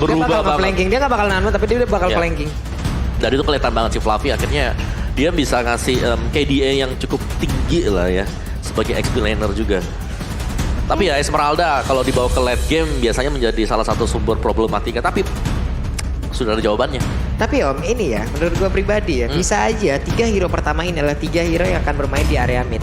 berubah bakal banget. flanking, dia gak bakal nano tapi dia bakal Iya. flanking. Dan itu kelihatan banget si Fluffy akhirnya dia bisa ngasih KDA yang cukup tinggi lah ya. Sebagai XP laner juga. Tapi ya Esmeralda kalau dibawa ke late game biasanya menjadi salah satu sumber problematika. Tapi sudah ada jawabannya. Tapi Om, ini ya, menurut gua pribadi ya, bisa aja 3 hero pertama ini adalah 3 hero yang akan bermain di area mid.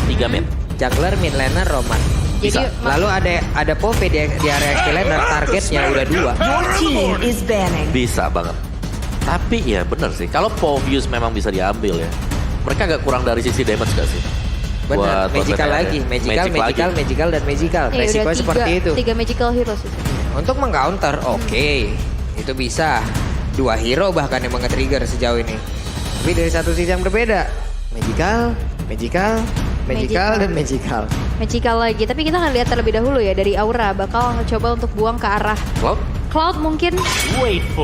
3 mid. Jungler, mid laner, Roman. Bisa. Lalu ada Pove di area XP laner, targetnya udah 2. Your team is banning. Bisa banget. Tapi ya bener sih, kalau Povius memang bisa diambil ya. Mereka agak kurang dari sisi damage gak sih? Benar, magical BTR. lagi, magical, dan magical. Iya, Resikonya udah seperti itu. 3 magical heroes. Untuk mengcounter, oke, itu bisa. 2 hero bahkan yang nge-trigger sejauh ini. Tapi dari satu sisi yang berbeda. Magical, dan magical. Magical lagi, tapi kita akan lihat terlebih dahulu ya dari Aura. Bakal coba untuk buang ke arah Cloud mungkin.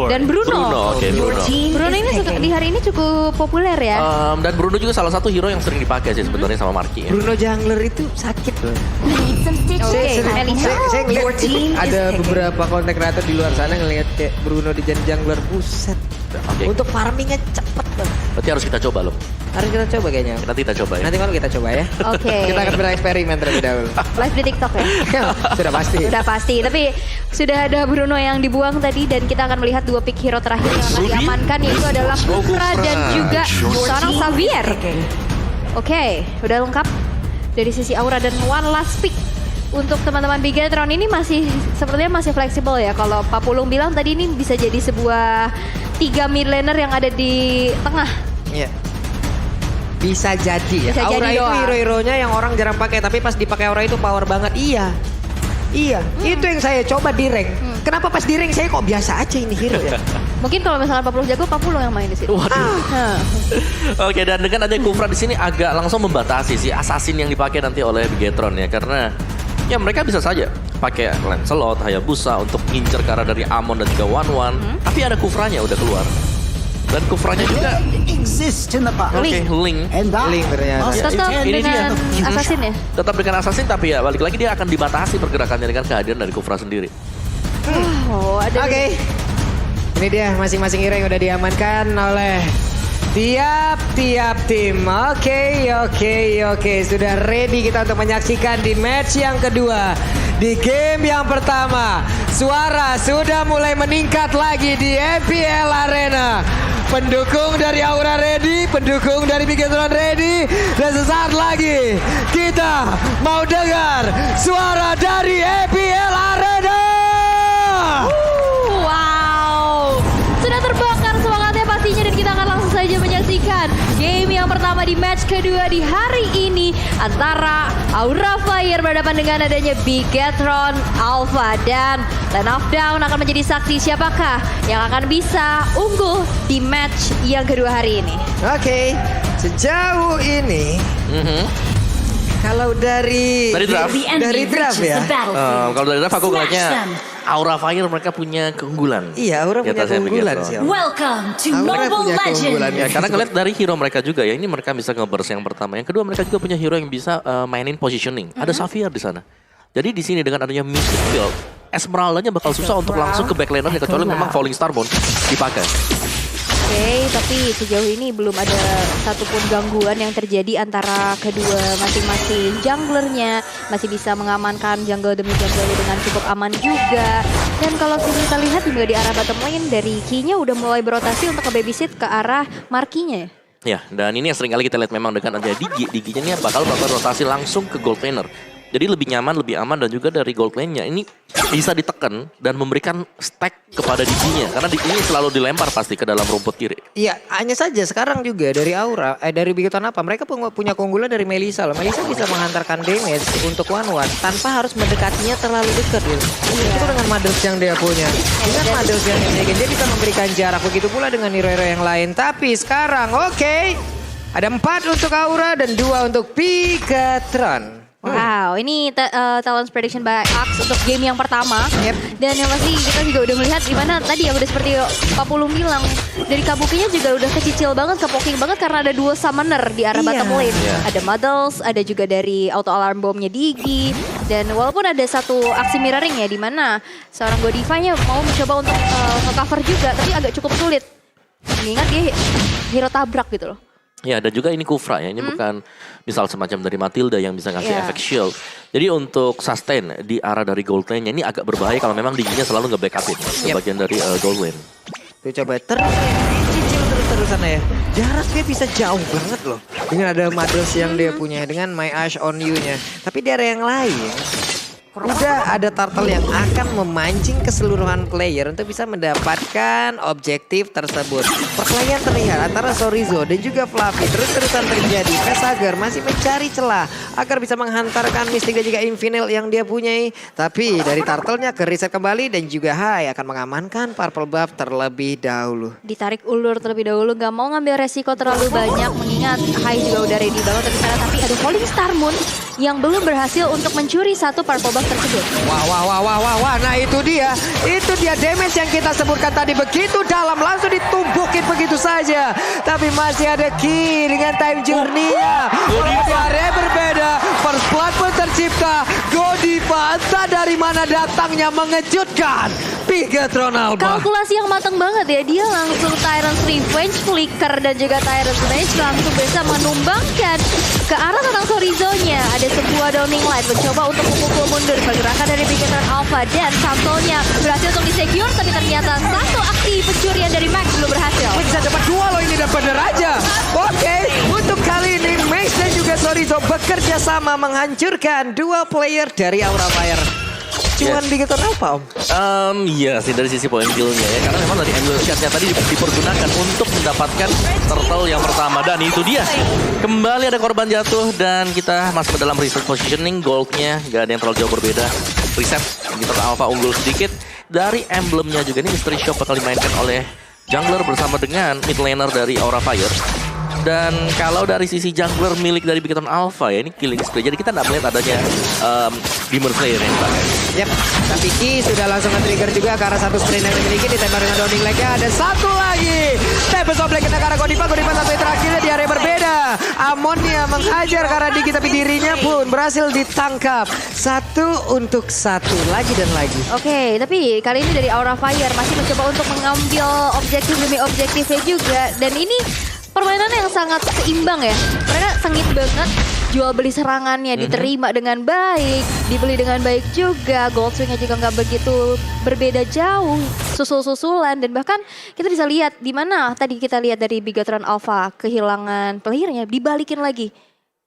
Dan Bruno. Oke, Your Bruno. team Bruno is ini picking. di hari ini cukup populer ya. Dan Bruno juga salah satu hero yang sering dipakai sih sebenarnya sama Marky ya. Bruno jungler itu sakit loh. Need some stitches. Oke, Melissa. Saya Your ngeliat team is ada picking. beberapa konten kreator di luar sana ngelihat kayak Bruno di jungler, buset. Oke. Untuk farmingnya cepet banget. Berarti harus kita coba loh. Harus kita coba kayaknya. Nanti kita coba ya. Nanti malam kita coba ya. Oke. Kita akan bereksperimen terlebih dahulu. Live di TikTok ya. Sudah pasti. Sudah pasti, tapi sudah ada Bruno yang dibuang tadi dan kita akan melihat 2 pick hero terakhir yang akan Ruby? diamankan yaitu adalah Kufra dan juga seorang Xavier. Picking. Oke, udah lengkap dari sisi Aura dan one last pick. Untuk teman-teman Bigetron ini sepertinya masih fleksibel ya. Kalau Pak Pulung bilang tadi ini bisa jadi sebuah 3 mid laner yang ada di tengah. Iya. Bisa jadi ya. Bisa Aura jadi itu doang. hero-heronya yang orang jarang pakai, tapi pas dipakai Aura itu power banget. Iya. Itu yang saya coba di rank. Kenapa pas di rank saya kok biasa aja ini hero ya? Mungkin kalau misalnya Pak Pulung jago, Pak Pulung yang main di situ. Waduh. Nah. Oke, dan dengan adanya Kufra di sini agak langsung membatasi si assassin yang dipakai nanti oleh Bigetron ya, karena ya mereka bisa saja pakai Lancelot, Hayabusa untuk ngincer ke arah dari Amon dan juga One. Tapi ada Kufranya udah keluar. Dan Kufranya juga Exist in the past. Link And that Link ternyata. must Tetap attend ini dengan dia. assassin ya. tetap dengan assassin, tapi ya balik lagi dia akan dibatasi pergerakannya dengan kehadiran dari Kufra sendiri. Oh, ada. Oke. Ini dia masing-masing hero yang udah diamankan oleh tiap-tiap tim. Oke. Sudah ready kita untuk menyaksikan di match yang kedua. Di game yang pertama, suara sudah mulai meningkat lagi di MPL Arena. Pendukung dari Aura ready, pendukung dari Bigetron ready. Dan sesaat lagi kita mau dengar suara dari MPL Arena. Wow, sudah terbakar semangatnya pastinya dan kita akan langsung saja menyaksikan game yang pertama di match kedua di hari ini antara Aura Fire berhadapan dengan adanya Bigetron Alpha, dan Land of Dawn akan menjadi saksi siapakah yang akan bisa unggul di match yang kedua hari ini. Oke, sejauh ini kalau dari Dari draft. The enemy Dari draft reaches ya. the battlefield. Kalau dari draft aku Smash ngeliatnya them. Aura Fire mereka punya keunggulan. Iya, Aura Di punya atasnya keunggulan Bigetron. sih. Om. Welcome to Aura Mobile punya keunggulan Legends. Ya, karena ngeliat dari hero mereka juga ya, ini mereka bisa nge-burst yang pertama. Yang kedua mereka juga punya hero yang bisa mainin positioning. Ada Xavier di sana. Jadi di sini dengan adanya Mystic Build, Esmeraldanya bakal susah untuk langsung ke backlaner kecuali memang Falling Starbone dipakai. Oke, tapi sejauh ini belum ada satupun gangguan yang terjadi antara kedua masing-masing junglernya. Masih bisa mengamankan jungle demi jungle dengan cukup aman juga. Dan kalau kita lihat juga di arah bottom lane dari Key-nya udah mulai berotasi untuk ke babysit ke arah Marky-nya. Ya, dan ini yang sering kali kita lihat memang dengan adanya Digi-nya ini bakal rotasi langsung ke gold laner. Jadi lebih nyaman, lebih aman, dan juga dari gold lane-nya ini bisa ditekan dan memberikan stack kepada Digi-nya. Karena Digi-nya selalu dilempar pasti ke dalam rumput kiri. Iya, hanya saja sekarang juga dari Aura, dari Bigetron apa? Mereka punya keunggulan dari Melissa loh. Melissa bisa menghantarkan damage untuk one tanpa harus mendekatinya terlalu dekat gitu. Itu dengan Mothers yang dia punya. Dengan Mothers yang dia punya, dia bisa memberikan jarak. Begitu pula dengan hero-hero yang lain. Tapi sekarang oke, ada 4 untuk Aura dan 2 untuk Bigetron. Wow, ini Talents Prediction by Axe untuk game yang pertama. Dan yang pasti kita juga udah melihat di mana tadi ya udah seperti Pak Pulung bilang, dari Kabukinya juga udah kecicil banget, kepoking banget karena ada 2 summoner di arah Iya. bottom lane. Iya. Ada Muddles, ada juga dari auto alarm bomnya Digi. Dan walaupun ada satu aksi mirroring ya, di mana seorang Godiva-nya mau mencoba untuk nge-cover juga, tapi agak cukup sulit. Mengingat dia hero tabrak gitu loh. Ya, dan juga ini Kufra ya, ini bukan misal semacam dari Matilda yang bisa ngasih efek shield. Jadi untuk sustain di arah dari gold lane-nya ini agak berbahaya kalau memang Digi-nya selalu nge-backupin sebagian dari gold lane. Tuh coba cicil terus-terusan ya. Jaraknya bisa jauh banget loh. Dengan ada Mados yang dia punya, dengan My Eyes on You-nya. Tapi di area yang lain, udah ada Turtle yang akan memancing keseluruhan player untuk bisa mendapatkan objektif tersebut. Perkelahian terlihat antara Sorizo dan juga Fluffy terus-terusan terjadi. Vesager masih mencari celah agar bisa menghantarkan Mystic dan juga Infinite yang dia punyai. Tapi dari Turtle-nya ke reset kembali dan juga Hai akan mengamankan Purple Buff terlebih dahulu. Ditarik ulur terlebih dahulu, gak mau ngambil resiko terlalu banyak mengingat Hai juga udah ready banget dari sana. Tapi ada Falling Star Moon yang belum berhasil untuk mencuri satu Purple Buff tersebut. Wah, nah itu dia damage yang kita sebutkan tadi, begitu dalam langsung ditumpukin begitu saja. Tapi masih ada Ki dengan time journey-nya. Di area berbeda, first blood pun tercipta. Godiva entah dari mana datangnya mengejutkan Bigatron Alpha. Kalkulasi yang matang banget ya, dia langsung Tyrant's Revenge, Flicker dan juga Tyrant's Revenge langsung bisa menumbangkan ke arah seorang Sorizo-nya. Ada sebuah Downing Light mencoba untuk memukul mundur pergerakan dari Bigatron Alpha dan Santonya berhasil untuk di-secure, tapi ternyata satu aksi pencurian dari Max belum berhasil. Bisa dapat dua loh ini dan bener aja. Oke, untuk kali ini Max dan juga Sorizo bekerja sama menghancurkan dua player dari Aura Fire. Cuman Bigatron Alpha, Om. Iya sih dari sisi point kill-nya ya. Karena memang dari angle shot-nya tadi dipergunakan untuk mendapatkan turtle yang pertama. Dan itu dia. Kembali ada korban jatuh dan kita masuk ke dalam reset positioning. Gold-nya gak ada yang terlalu jauh berbeda. Reset Bigatron Alpha unggul sedikit. Dari emblemnya juga ini Mystery Shop bakal dimainkan oleh jungler bersama dengan mid laner dari Aura Fire. Dan kalau dari sisi jungler milik dari Bigatron Alpha ya, ini killing spree. Jadi kita nggak melihat adanya Demon Slayer yang dipakai. Yap, tapi Ki sudah langsung nge-trigger juga karena satu sprint yang dimiliki ditembak dengan Downing Leg-nya. Ada satu lagi. Tempest of Black kena ke arah Godiva satu yang terakhirnya di area berbeda. Amonnya menghajar karena Digi tapi dirinya pun berhasil ditangkap. 1 untuk 1 lagi dan lagi. Oke, tapi kali ini dari Aura Fire masih mencoba untuk mengambil objektif demi objektifnya juga. Dan ini permainan yang sangat seimbang ya. Mereka sengit banget. Jual beli serangannya diterima dengan baik, dibeli dengan baik juga. Gold swing-nya juga nggak begitu berbeda jauh, susul-susulan. Dan bahkan kita bisa lihat di mana tadi kita lihat dari Bigatron Alpha kehilangan playernya, dibalikin lagi.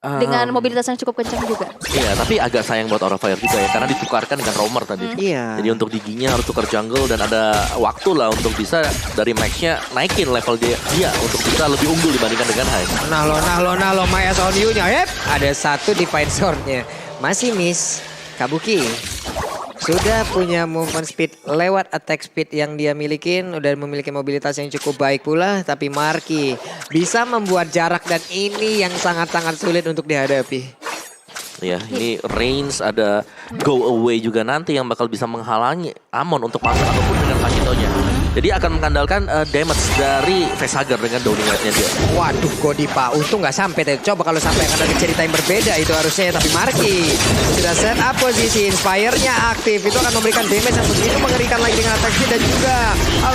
Dengan mobilitas yang cukup kencang juga. Iya, tapi agak sayang buat Aura Fire juga ya, karena ditukarkan dengan Roamer tadi. Iya. Jadi untuk Digi-nya harus tukar jungle dan ada waktu lah untuk bisa dari Max-nya naikin level dia untuk bisa lebih unggul dibandingkan dengan Hai. Nah lo My Eyes on You-nya. Yep, ada satu Divine Sword-nya. Masih miss. Kabuki sudah punya movement speed lewat attack speed yang dia milikin. Udah memiliki mobilitas yang cukup baik pula. Tapi Marky bisa membuat jarak dan ini yang sangat-sangat sulit untuk dihadapi. Ya, ini range ada go away juga nanti yang bakal bisa menghalangi Amon untuk masuk ataupun dengan Magitonya. Jadi akan mengandalkan damage dari Vesager dengan Downing Light-nya dia. Waduh, Godiva untung nggak sampai. Coba kalau sampai akan ada cerita yang berbeda itu harusnya. Tapi Marky sudah set up posisi, Inspire-nya aktif. Itu akan memberikan damage yang begitu mengerikan lagi dengan attack speed. Dan juga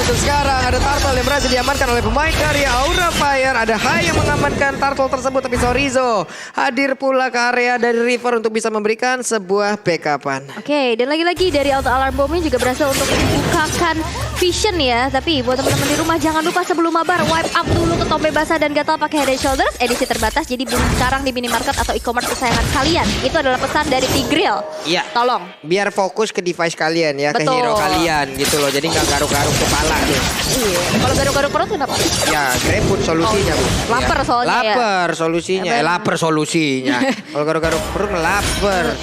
untuk sekarang ada Turtle yang berhasil diamankan oleh pemain dari Aura Fire. Ada Hai yang mengamankan Turtle tersebut. Tapi Sorizo hadir pula ke area dari River untuk bisa memberikan sebuah backupan. Oke, dan lagi-lagi dari Auto Alarm Bomb juga berhasil untuk membukakan vision ya. Tapi buat teman-teman di rumah jangan lupa sebelum mabar wipe up dulu ke topi basah dan gatal pakai Head and Shoulders. Edisi terbatas, jadi beli sekarang di minimarket atau e-commerce kesayangan kalian. Itu adalah pesan dari Tigreal. Iya. Tolong. Biar fokus ke device kalian ya, Betul. ke hero kalian gitu loh. Jadi nggak garuk-garuk kepala tuh. Iya. Kalau garuk-garuk perut kenapa? Ya, GrabFood solusinya, Bu. Lapar Ya. soalnya ya. Lapar solusinya. Lapar solusinya. Kalau garuk-garuk perut lapar.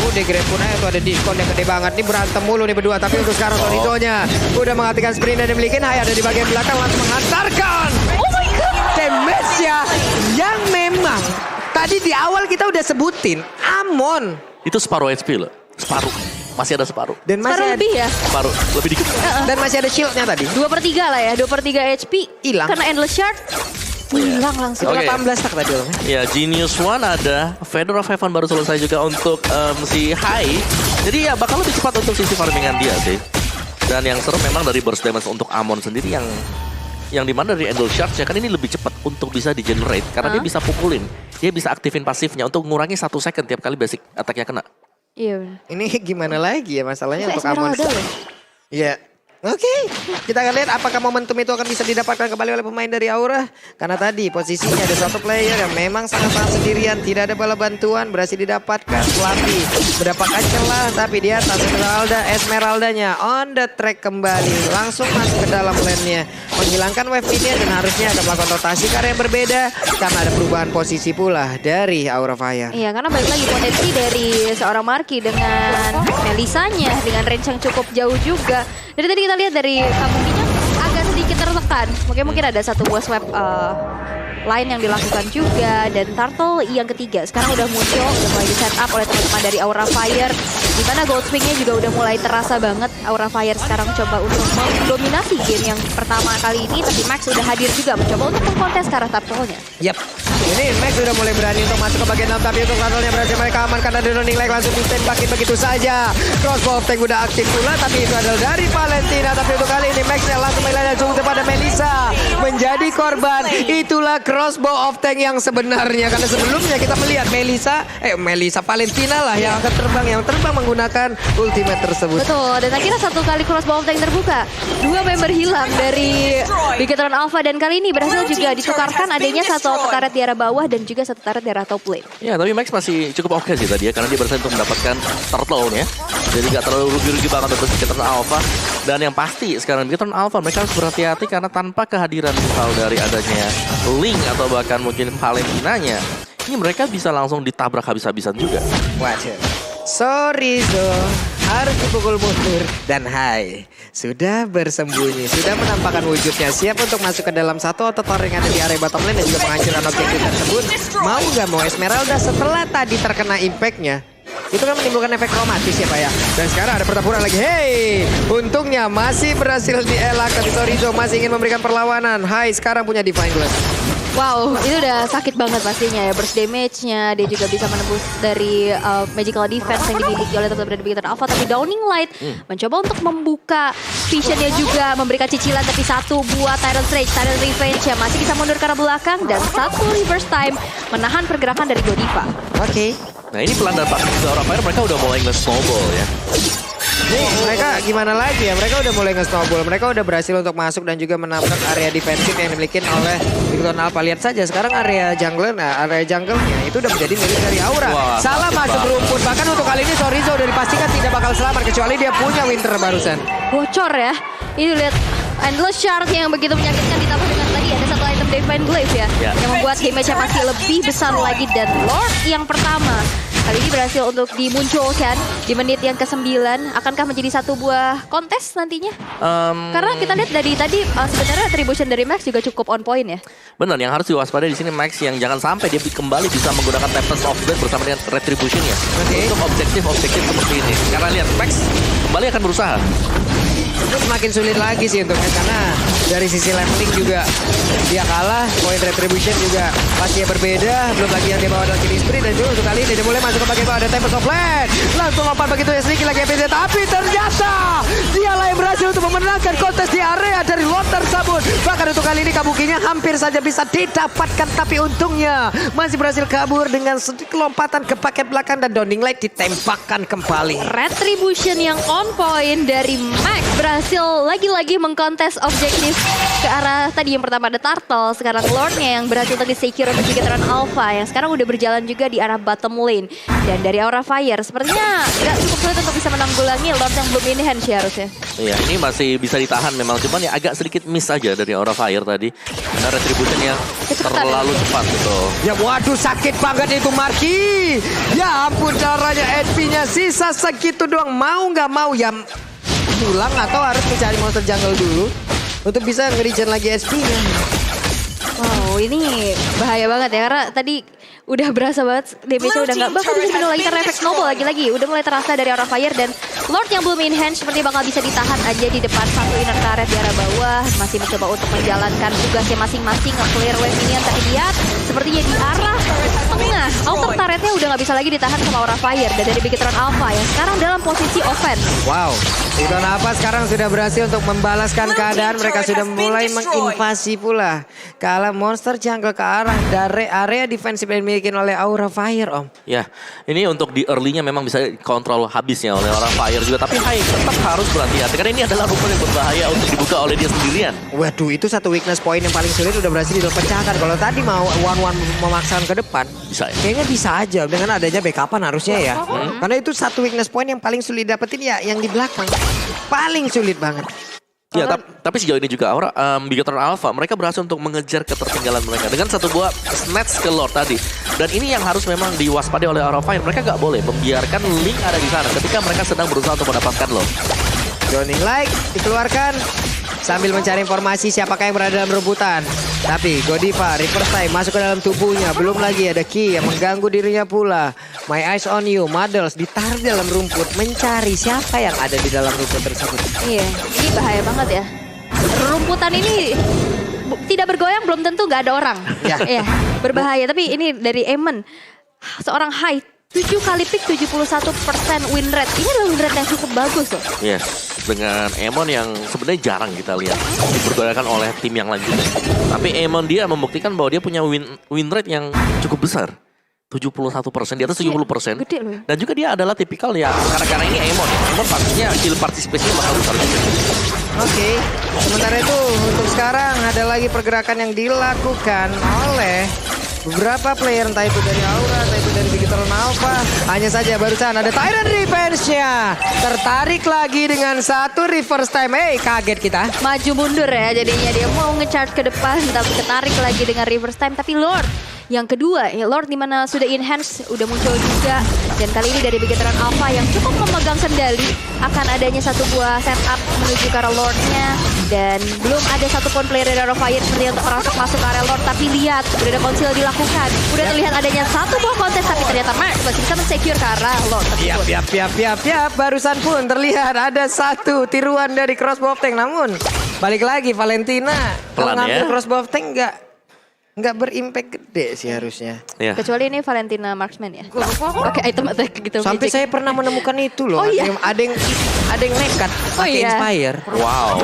Udah GrabFood aja tuh ada diskon yang gede banget. Nih berantem mulu nih berdua. Tapi untuk sekarang Sorizo-nya udah menghatikan sprint dan dimiliki. Hai ada di bagian belakang langsung menghantarkan. Oh my god. Damage-nya yang memang tadi di awal kita udah sebutin. Amon. Itu separuh HP loh. Separuh. Masih ada separuh. Dan masih Separuh ada, lebih ya. Separuh. Lebih dikit. dan masih ada shield-nya tadi. 2/3 lah ya, 2/3 HP. Hilang. Karena Endless Shard. hilang langsung. Oke. 18 tak tadi Om. Ya, Genius One ada, Fedora Fevan baru selesai juga untuk si Hai. Jadi ya bakal lebih cepat untuk sisi farmingan dia sih. Dan yang seru memang dari burst damage untuk Amon sendiri yang dimana dari Endless Charge ya kan ini lebih cepat untuk bisa di-generate. Karena dia bisa pukulin, dia bisa aktifin pasifnya untuk ngurangi 1 second tiap kali basic attack-nya kena. Iya. Ini gimana lagi ya masalahnya untuk Esmeralda Amon? loh. Iya. Oke, kita akan lihat apakah momentum itu akan bisa didapatkan kembali oleh pemain dari Aura. Karena tadi posisinya ada satu player yang memang sangat-sangat sendirian, tidak ada bala bantuan, berhasil didapatkan. Fluffy mendapatkan celah, tapi di atas Esmeraldanya on the track kembali, langsung masuk ke dalam lane-nya, menghilangkan wave minion dan harusnya ada melakukan rotasi karena yang berbeda karena ada perubahan posisi pula dari Aura Fire. Iya, karena balik lagi potensi dari seorang Marky dengan Melisanya dengan range yang cukup jauh juga. Dari tadi kita lihat dari Kabukinya agak sedikit tertekan. Mungkin ada satu buah swap lain yang dilakukan juga. Dan Turtle yang ketiga sekarang udah muncul, udah mulai di set up oleh teman-teman dari Aura Fire. Dimana Goldswing-nya juga udah mulai terasa banget. Aura Fire sekarang coba untuk mendominasi game yang pertama kali ini. Tapi Max udah hadir juga mencoba untuk mengkontes ke arah Turtle-nya. Yap. Ini Max sudah mulai berani untuk masuk ke bagian dalam, tapi untuk Turtle-nya berhasil mereka amankan dan Running Leg langsung ditembakin begitu saja. Crossbow of Tank udah aktif pula, tapi itu adalah dari Valentina. Tapi untuk kali ini Max langsung langsung kepada Melissa menjadi korban. Itulah Crossbow of Tank yang sebenarnya, karena sebelumnya kita melihat Melissa Valentina lah yang akan terbang menggunakan ultimate tersebut. Betul, dan akhirnya satu kali crossbow of tank terbuka. 2 member hilang dari Bigetron Alpha dan kali ini berhasil juga ditukarkan adanya satu turret di arah bawah dan juga satu turret di arah top lane. Ya, tapi Max masih cukup oke sih tadi ya, karena dia berhasil untuk mendapatkan turtle-nya. Jadi gak terlalu rugi-rugi banget untuk Bigetron Alpha. Dan yang pasti sekarang Bigetron Alpha mereka harus berhati-hati karena tanpa kehadiran misal dari adanya Link atau bahkan mungkin Valentinanya, ini mereka bisa langsung ditabrak habis-habisan juga. Waduh. Sorry harus dipukul mundur. Dan Hai sudah bersembunyi, sudah menampakkan wujudnya, siap untuk masuk ke dalam satu otot yang ada di area bottom lane dan juga menghancurkan objektif tersebut. Mau nggak mau Esmeralda setelah tadi terkena impactnya, itu kan menimbulkan efek traumatis ya Pak ya. Dan sekarang ada pertempuran lagi. Hey, untungnya masih berhasil dielakkan. Torizo masih ingin memberikan perlawanan. Hai sekarang punya Divine Glass. Wow, itu udah sakit banget pastinya ya. Burst damage-nya, dia juga bisa menembus dari magical defense yang dimiliki oleh tetap dari Bigetron Alpha. Tapi Downing Light mencoba untuk membuka vision-nya juga, memberikan cicilan tapi satu buat Tyrant Rage. Tyrant Revenge yang masih bisa mundur ke arah belakang dan satu reverse time menahan pergerakan dari Godiva. Oke. Nah ini pelan dan pasti Aura Fire mereka udah mulai nge-snowball ya. Nih, mereka gimana lagi ya? Mereka udah mulai nge-snowball. Mereka udah berhasil untuk masuk dan juga menabrak area defensif yang dimiliki oleh Bigetron Alpha. Lihat saja sekarang area jungle, area jungle-nya itu udah menjadi milik dari Aura. Wah, salah masuk rumput. Bahkan untuk kali ini Torizo udah dipastikan tidak bakal selamat kecuali dia punya Winter barusan. Bocor ya. Ini lihat Endless Charge yang begitu menyakitkan ditambah dengan tadi ada satu item Divine Glaive ya. Yang membuat damage-nya masih lebih besar lagi. Dan Lord yang pertama kali ini berhasil untuk dimunculkan di menit yang ke-9. Akankah menjadi satu buah kontes nantinya? Karena kita lihat dari tadi sebenarnya Retribution dari Max juga cukup on point ya. Benar, yang harus diwaspadai di sini Max yang jangan sampai dia kembali bisa menggunakan Tempest of Death bersama dengan Retribution-nya untuk objektif-objektif seperti ini. Karena lihat Max kembali akan berusaha. Itu semakin sulit lagi sih untuk Max karena dari sisi leveling juga dia kalah, poin Retribution juga pastinya berbeda. Belum lagi yang dia bawa adalah Killing Spree dan juga untuk kali ini dia mulai masuk ke bagian bawah ada Tempest of Land. Langsung lompat begitu ya sedikit lagi FPZ, tapi ternyata dialah yang berhasil untuk memenangkan kontes di area dari Lord tersebut. Bahkan untuk kali ini Kabukinya hampir saja bisa didapatkan, tapi untungnya masih berhasil kabur dengan sedikit lompatan ke paket belakang dan Downing Light ditembakkan kembali. Retribution yang on point dari Max berhasil lagi-lagi mengkontes objektif ke arah tadi yang pertama ada Turtle, sekarang Lordnya yang berhasil untuk di-secure untuk Bigetron Alpha yang sekarang udah berjalan juga di arah bottom lane. Dan dari Aura Fire sepertinya gak cukup sulit untuk bisa menanggulangi Lord yang belum ini hand harusnya. Iya, ini masih bisa ditahan memang, cuman ya agak sedikit miss aja dari Aura Fire tadi. Karena Retribution yang terlalu cepat gitu. Ya waduh sakit banget itu Marky. Ya ampun caranya HP-nya sisa segitu doang. Mau nggak mau ya pulang atau harus mencari monster jungle dulu untuk bisa nge-regen lagi HP-nya. Wow, ini bahaya banget ya karena tadi udah berasa banget damage-nya udah nggak bakal bisa penuh lagi karena efek snowball lagi-lagi udah mulai terasa dari Aura Fire dan Lord yang belum enhance seperti bakal bisa ditahan aja di depan satu inner turret di arah bawah. Masih mencoba untuk menjalankan tugasnya masing-masing, nge-clear wave minion. Tapi lihat sepertinya di arah tengah, outer turretnya udah nggak bisa lagi ditahan sama Aura Fire. Dan dari Bigetron Alpha yang sekarang dalam posisi offense. Wow, Bigetron Alpha sekarang sudah berhasil untuk membalaskan keadaan. Mereka sudah mulai menginvasi pula ke arah monster jungle, ke arah dari area defensif yang dimiliki oleh Aura Fire, Om. Ya, ini untuk di early-nya memang bisa kontrol habisnya oleh orang Fire juga. Tapi Hai tetap harus berhati-hati karena ini adalah rumput yang berbahaya untuk dibuka oleh dia sendirian. Waduh, itu satu weakness point yang paling sulit udah berhasil dipecahkan. Kalau tadi mau one-one memaksakan ke depan, Bisa ya? kayaknya bisa aja dengan adanya backupan harusnya ya. Karena itu satu weakness point yang paling sulit dapetin ya yang di belakang. Paling sulit banget. Ya, tapi sejauh ini juga Aura, Bigetron Alpha, mereka berhasil untuk mengejar ketertinggalan mereka dengan satu buah snatch ke Lord tadi. Dan ini yang harus memang diwaspadai oleh Aura Fire. Mereka nggak boleh membiarkan Link ada di sana ketika mereka sedang berusaha untuk mendapatkan Lord. Joining like dikeluarkan sambil mencari informasi siapakah yang berada dalam rebutan. Tapi Godiva reverse time masuk ke dalam tubuhnya. Belum lagi ada Ki yang mengganggu dirinya pula. My eyes on you, Muddles ditarik dalam rumput mencari siapa yang ada di dalam rumput tersebut. Iya, ini bahaya banget ya. Rumputan ini tidak bergoyang belum tentu nggak ada orang. Ya. Iya, berbahaya. Tapi ini dari Eamon, seorang high 7 kali pick 71% win rate. Ini adalah win rate yang cukup bagus loh. Yes, dengan Emon yang sebenarnya jarang kita lihat dipergunakan oleh tim yang lain juga. Tapi Emon dia membuktikan bahwa dia punya win rate yang cukup besar. 71%, di atas 70%. Gede loh. Dan juga dia adalah tipikal ya, karena ini Emon. Emon pastinya kill participation bakal besar juga. Oke, sementara itu untuk sekarang ada lagi pergerakan yang dilakukan oleh beberapa player, entah itu dari Aura, entah itu dari Bigetron Alpha. Hanya saja barusan ada Tyrant Revenge-nya. Tertarik lagi dengan satu reverse time. Kaget kita. Maju mundur ya jadinya, dia mau nge-charge ke depan tapi ketarik lagi dengan reverse time. Tapi Lord yang kedua, ya Lord dimana sudah enhance, udah muncul juga. Dan kali ini dari Bigetron Alpha yang cukup memegang kendali akan adanya satu buah setup menuju ke arah Lordnya. Dan belum ada satupun player dari Aura Fire seperti untuk merasuk masuk ke area Lord. Tapi lihat, udah ada conceal dilakukan. Udah terlihat adanya satu buah kontes, tapi ternyata Max masih bisa men-secure ke arah Lord tersebut. Yap. Barusan pun terlihat ada satu tiruan dari crossbow tank. Namun balik lagi Valentina kalau Pelan, ngambil ya. crossbow tank nggak berimpact gede sih harusnya. Ya. Kecuali ini Valentina Marksman ya. Oke, item attack gitu. Sampai magic. saya pernah menemukan itu loh. Oh, iya. Ada yang nekat pakai iya. Inspire. Wow,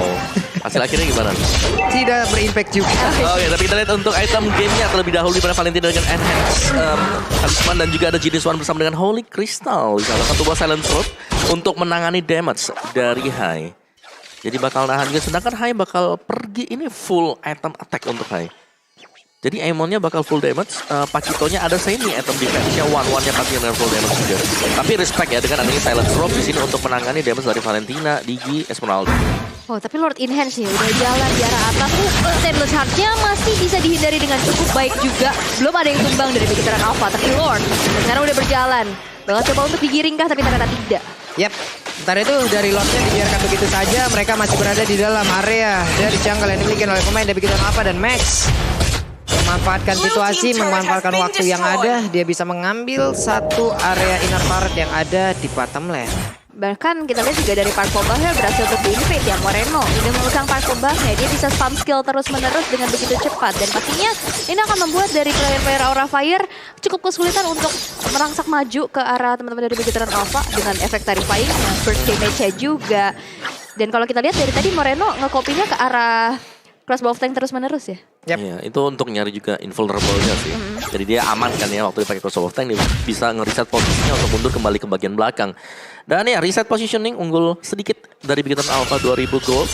hasil akhirnya gimana? Tidak berimpact juga. Oke, tapi kita lihat untuk item gamenya terlebih dahulu di mana Valentina dengan Enhance Talisman dan juga ada Genius One bersama dengan Holy Crystal. Salah satu buah Silent Throat untuk menangani damage dari Hai. Jadi bakal nahan juga, sedangkan Hai bakal pergi ini full item attack untuk Hai. Jadi Emonnya bakal full damage, Pacitonya ada semi item defense-nya, one-one-nya pasti dengan full damage juga. Tapi respect ya dengan adanya Silent Drop di sini untuk menangani damage dari Valentina, Digi, Esmeralda. Oh, tapi Lord Enhance ya udah jalan di arah atas. Stainless Heart-nya masih bisa dihindari dengan cukup baik juga. Belum ada yang tumbang dari Bigetron Alpha, tapi Lord sekarang udah berjalan. Bakal coba untuk digiringkah, tapi ternyata tidak. Yap, sementara itu dari Lordnya dibiarkan begitu saja. Mereka masih berada di dalam area dari jungle yang dimiliki oleh pemain dari Bigetron Alpha dan Max. Memanfaatkan situasi, memanfaatkan waktu yang ada, dia bisa mengambil satu area inner turret yang ada di bottom lane. Bahkan kita lihat juga dari Park Pobahnya berhasil untuk di-invade ya. Moreno udah memegang Park Pobahnya, dia bisa spam skill terus-menerus dengan begitu cepat. Dan pastinya ini akan membuat dari player-player Aura Fire cukup kesulitan untuk merangsak maju ke arah teman-teman dari Bigetron Alpha dengan efek terrifying-nya, burst damage-nya juga. Dan kalau kita lihat dari tadi Moreno nge-copy-nya ke arah crossbow tank terus-menerus ya. Yep. Iya, itu untuk nyari juga invulnerable-nya sih. Jadi dia aman kan ya waktu dipakai crossbow tank, dia bisa nge-reset posisinya untuk mundur kembali ke bagian belakang. Dan ya reset positioning unggul sedikit dari Bigetron Alpha 2000 gold.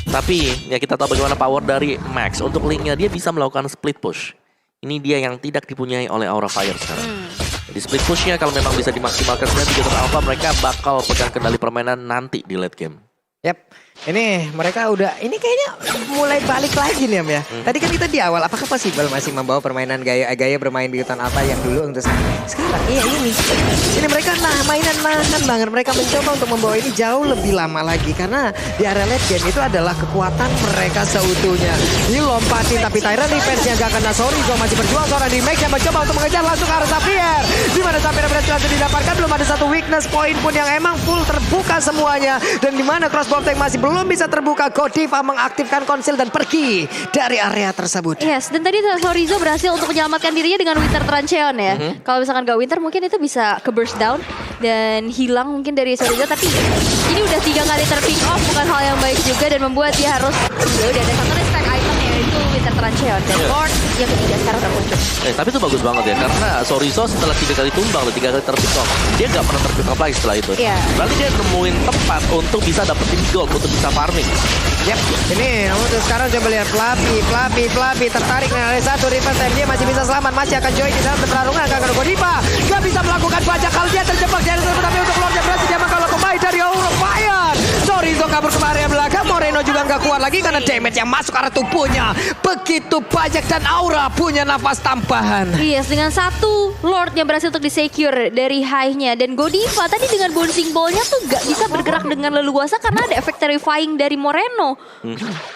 Tapi ya kita tahu bagaimana power dari Max. Untuk Link-nya dia bisa melakukan split push. Ini dia yang tidak dipunyai oleh Aura Fire sekarang. Jadi split push-nya kalau memang bisa dimaksimalkan, sebenarnya Bigetron Alpha mereka bakal pegang kendali permainan nanti di late game. Yap, Ini mereka udah, ini kayaknya mulai balik lagi nih Am ya. Tadi kan kita di awal, apakah Possible masih membawa permainan gaya bermain di hutan apa yang dulu untuk sekarang? Iya ini. Ini mereka mainan nahan banget. Mereka mencoba untuk membawa ini jauh lebih lama lagi. Karena di area late game itu adalah kekuatan mereka seutuhnya. Dilompatin tapi Tyrant defense-nya gak kena. Sorizo masih berjuang. Seorang di Max yang mencoba untuk mengejar langsung ke arah Xavier. Dimana Xavier berhasil langsung didapatkan. Belum ada satu weakness point pun yang emang full terbuka semuanya. Dan dimana crossbow tank masih belum bisa terbuka. Godiva mengaktifkan konsil dan pergi dari area tersebut. Yes, dan tadi Sorizo berhasil untuk menyelamatkan dirinya dengan Winter Trancheon ya. Kalau misalkan gak Winter mungkin itu bisa ke burst down dan hilang mungkin dari Sorizo. Tapi ini udah 3 kali terpick off, bukan hal yang baik juga dan membuat dia harus ya udah ada satu respect item yaitu Winter Trancheon dan Lord yang ketiga sekarang udah muncul. Tapi itu bagus banget ya karena Sorizo setelah 3 kali tumbang dan 3 kali terpick off, dia gak pernah terpick off lagi setelah itu. Iya. Berarti dia nemuin tempat untuk bisa dapetin gold, untuk bisa farming. Yap, ini namun untuk sekarang coba lihat Flappy tertarik oleh satu reverse time. Dia masih bisa selamat, masih akan join di dalam pertarungan. Kakak Godiva gak bisa melakukan banyak hal, dia terjebak di atas, tapi untuk Lord yang berhasil dia kalau kembali dari Aura Fire. Sorizo kabur ke area belakang, Moreno juga gak kuat lagi karena damage yang masuk ke arah tubuhnya begitu banyak dan Aura punya nafas tambahan. Yes, dengan satu Lord yang berhasil untuk di-secure dari high-nya. Dan Godiva tadi dengan bouncing ball-nya tuh gak bisa bergerak dengan leluasa karena ada efek terrifying dari Moreno.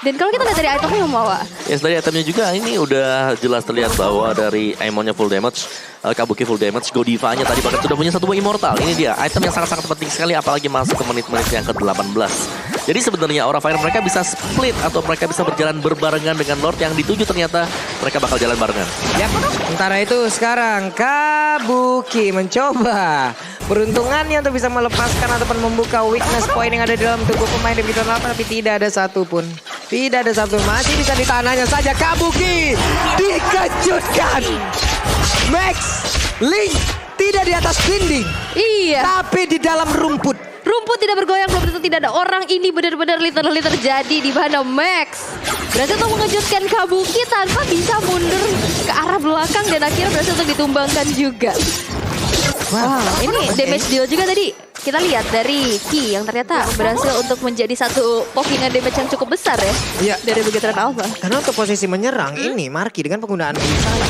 Dan kalau kita lihat dari itemnya yang bawa. Yes, dari itemnya juga ini udah jelas terlihat bahwa dari Aimonnya full damage, Kabuki full damage, Godivanya tadi bahkan sudah punya satu buah immortal. Ini dia, item yang sangat-sangat penting sekali apalagi masuk ke menit-menit yang ke-18. Jadi sebenarnya Aura Fire mereka bisa split atau mereka bisa berjalan berbarengan dengan Lord yang dituju, ternyata mereka bakal jalan barengan. Yap, sementara itu sekarang Kabuki mencoba peruntungannya untuk bisa melepaskan ataupun membuka weakness point yang ada di dalam tubuh pemain di Bidon Alpha, tapi tidak ada satupun. Tidak ada satu, masih bisa ditanahnya saja. Kabuki dikejutkan. Max, Link tidak di atas dinding, Iya. tapi di dalam rumput. Rumput tidak bergoyang, belum tentu tidak ada orang. Ini benar-benar literally terjadi di mana Max berhasil untuk mengejutkan Kabuki tanpa bisa mundur ke arah belakang dan akhirnya berhasil untuk ditumbangkan juga. Wow, ini damage deal juga tadi. Kita lihat dari Ki yang ternyata berhasil untuk menjadi satu pokingan damage yang cukup besar ya. Iya. Dari Begetron Alpha. Karena untuk posisi menyerang ini Marky dengan penggunaan misalnya.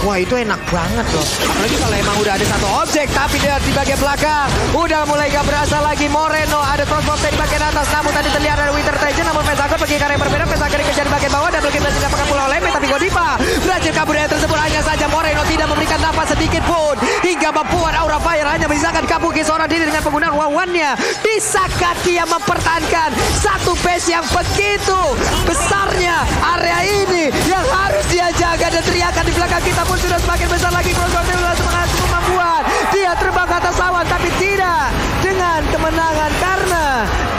Wah itu enak banget loh. Apalagi kalau emang udah ada satu objek tapi dia di bagian belakang. Udah mulai gak berasa lagi. Moreno ada crossbow di bagian atas. Namun tadi terlihat ada Winter Trajan. Namun Pesakor pergi ke arah yang berbeda. Pesakor dikejar di bagian bawah. Dan berhasil mendapatkan pulau Leme. Tapi Godiva berhasil kabur dari tersebut. Hanya saja Moreno tidak memberikan nafas sedikit pun. Hingga membuat Aura Fire hanya menyisakan Kabuki seorang diri dengan penggunaan wawannya. Bisakah dia mempertahankan satu base yang begitu besarnya area ini yang harus dia jaga, dan teriakan di belakang kita pun sudah semakin besar lagi. Crossbow langsung membuat dia terbang ke atas awan, tapi tidak dengan kemenangan karena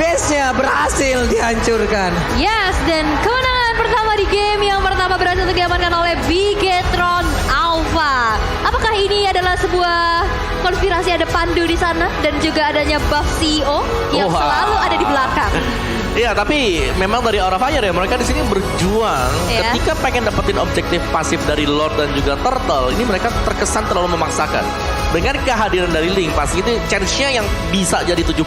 base-nya berhasil dihancurkan. Yes, dan kemenangan pertama di game yang pertama berhasil untuk diamankan oleh Begetron Alpha. Apakah ini adalah sebuah konspirasi, ada Pandu di sana dan juga adanya buff CEO yang selalu ada di belakang? Iya, tapi memang dari Aura Fire ya, mereka di sini berjuang ketika pengen dapetin objektif pasif dari Lord dan juga Turtle. Ini mereka terkesan terlalu memaksakan. Dengan kehadiran dari Link, pasti itu chance-nya yang bisa jadi 70%,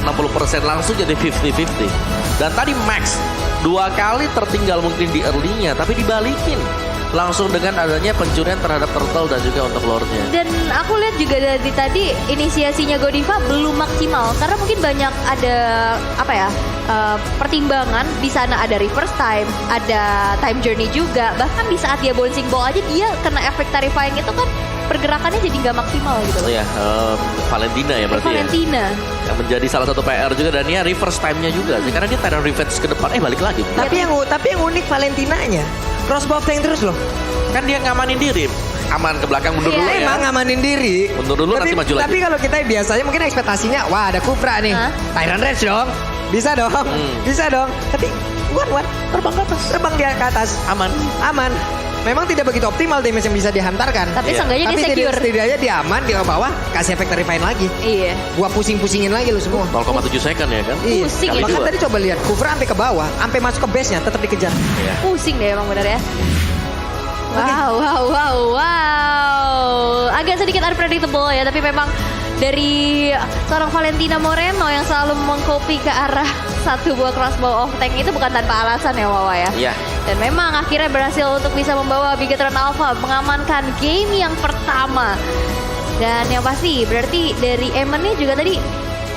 60% langsung jadi 50-50. Dan tadi Max 2 kali tertinggal mungkin di early-nya, tapi dibalikin langsung dengan adanya pencurian terhadap Turtle dan juga untuk Lordnya. Dan aku lihat juga dari tadi inisiasinya Godiva belum maksimal karena mungkin banyak ada apa ya pertimbangan. Di sana ada reverse time, ada time journey juga. Bahkan di saat dia bouncing ball aja dia kena efek terrifying itu kan pergerakannya jadi nggak maksimal gitu loh. Iya, Valentina ya berarti Valentina. Yang menjadi salah satu PR juga, dan ya reverse time-nya juga. Karena dia Tyrant Revenge ke depan, balik lagi. Tapi yang unik Valentinanya crossbow tank terus loh. Kan dia ngamanin diri. Aman ke belakang, mundur dulu ya. Emang ngamanin diri. Mundur dulu, nanti maju lagi. Tapi kalau kita biasanya mungkin ekspektasinya, wah ada Kufra nih. Tyrant Rage dong. Bisa dong. Bisa dong. Tapi Wan terbang ke atas. Terbang dia ke atas. Aman. Memang tidak begitu optimal damage yang bisa dihantarkan. Tapi seenggaknya dia Tapi secure. setidaknya dia aman, dia ke bawah, kasih efek terrifying lagi. Iya. Gua pusing-pusingin lagi lu semua. 0,7 second ya kan. Iya. Pusing ya. Bahkan tadi coba lihat, Kufra sampai ke bawah, sampai masuk ke base-nya tetap dikejar. Pusing deh emang benar ya. Wow. Agak sedikit unpredictable ya, tapi memang dari seorang Valentina Moreno yang selalu mengcopy ke arah satu buah crossbow of tank itu bukan tanpa alasan ya Wawa ya. Iya. Dan memang akhirnya berhasil untuk bisa membawa Bigetron Alpha mengamankan game yang pertama. Dan yang pasti berarti dari Emen nih juga tadi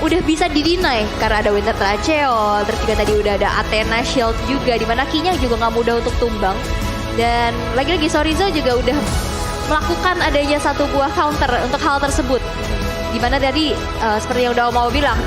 udah bisa didinai karena ada Winter Tracheol, terus juga tadi udah ada Athena Shield juga, dimana Kinya juga nggak mudah untuk tumbang. Dan lagi-lagi Sorizo juga udah melakukan adanya satu buah counter untuk hal tersebut. Dimana tadi seperti yang udah mau bilang, 3